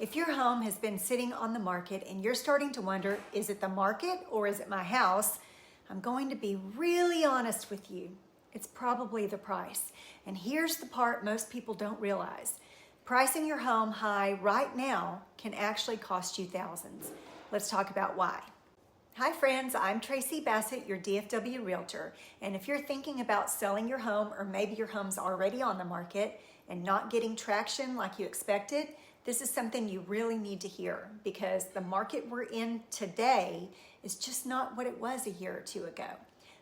If your home has been sitting on the market and you're starting to wonder, is it the market or is it my house? I'm going to be really honest with you. It's probably the price. And here's the part most people don't realize. Pricing your home high right now can actually cost you thousands. Let's talk about why. Hi friends, I'm Tracy Bassett, your DFW realtor. And if you're thinking about selling your home, or maybe your home's already on the market and not getting traction like you expected, this is something you really need to hear, because the market we're in today is just not what it was a year or two ago.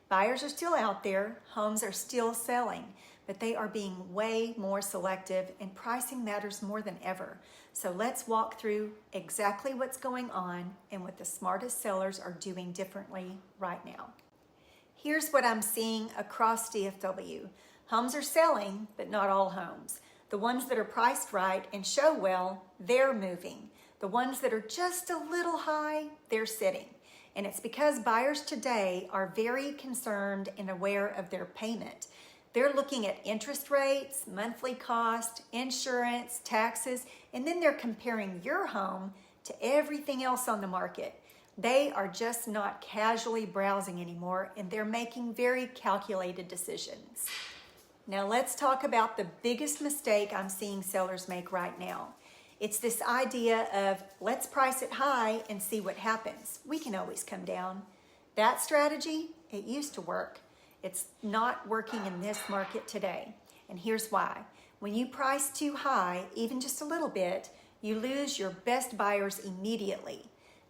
Buyers are still out there, homes are still selling, but they are being way more selective and pricing matters more than ever. So let's walk through exactly what's going on and what the smartest sellers are doing differently right now. Here's what I'm seeing across DFW. Homes are selling, but not all homes. The ones that are priced right and show well, they're moving. The ones that are just a little high, they're sitting. And it's because buyers today are very concerned and aware of their payment. They're looking at interest rates, monthly cost, insurance, taxes, and then they're comparing your home to everything else on the market. They are just not casually browsing anymore, and they're making very calculated decisions. Now let's talk about the biggest mistake I'm seeing sellers make right now. It's this idea of, let's price it high and see what happens. We can always come down. That strategy, it used to work. It's not working in this market today. And here's why. When you price too high, even just a little bit, you lose your best buyers immediately.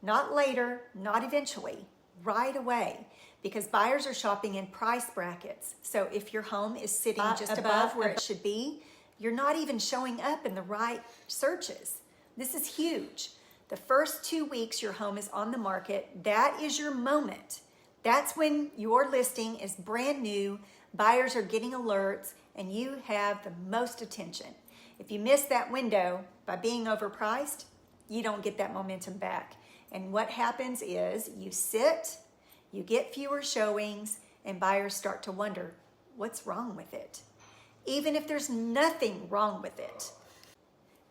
Not later, not eventually, right away. Because buyers are shopping in price brackets. So if your home is sitting just above where it should be, you're not even showing up in the right searches. This is huge. The first 2 weeks your home is on the market, that is your moment. That's when your listing is brand new, buyers are getting alerts, and you have the most attention. If you miss that window by being overpriced, you don't get that momentum back. And what happens is you sit, you get fewer showings, and buyers start to wonder, what's wrong with it? Even if there's nothing wrong with it.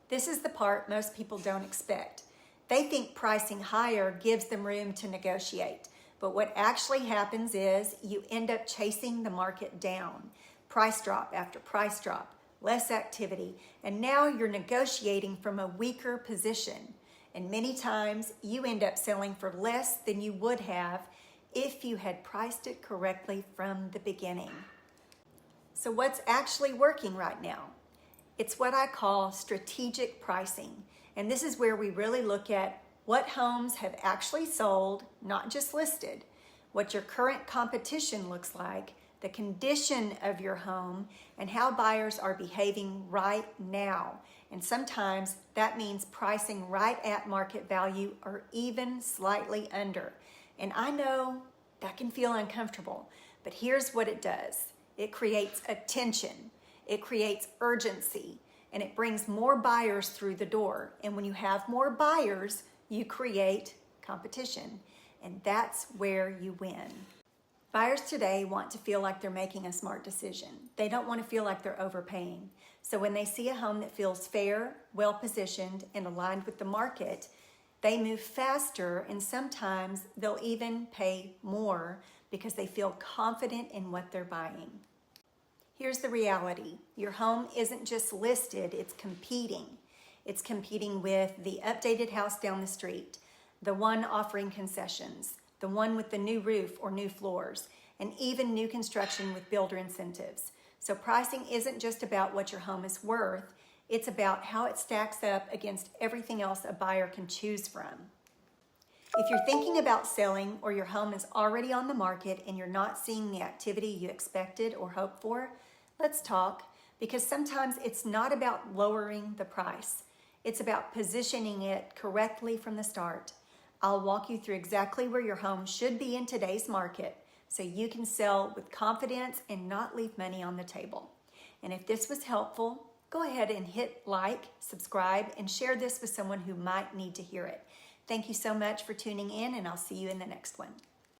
This is the part most people don't expect. They think pricing higher gives them room to negotiate. But what actually happens is you end up chasing the market down. Price drop after price drop, less activity, and now you're negotiating from a weaker position. And many times you end up selling for less than you would have if you had priced it correctly from the beginning. So what's actually working right now? It's what I call strategic pricing. And this is where we really look at what homes have actually sold, not just listed, what your current competition looks like, the condition of your home, and how buyers are behaving right now. And sometimes that means pricing right at market value or even slightly under. And I know that can feel uncomfortable, but here's what it does. It creates attention, it creates urgency, and it brings more buyers through the door. And when you have more buyers, you create competition, and that's where you win. Buyers today want to feel like they're making a smart decision. They don't want to feel like they're overpaying. So when they see a home that feels fair, well-positioned, and aligned with the market, they move faster, and sometimes they'll even pay more because they feel confident in what they're buying. Here's the reality. Your home isn't just listed, it's competing. It's competing with the updated house down the street, the one offering concessions, the one with the new roof or new floors, and even new construction with builder incentives. So pricing isn't just about what your home is worth, it's about how it stacks up against everything else a buyer can choose from. If you're thinking about selling, or your home is already on the market and you're not seeing the activity you expected or hoped for, let's talk, because sometimes it's not about lowering the price. It's about positioning it correctly from the start. I'll walk you through exactly where your home should be in today's market so you can sell with confidence and not leave money on the table. And if this was helpful, go ahead and hit like, subscribe, and share this with someone who might need to hear it. Thank you so much for tuning in, and I'll see you in the next one.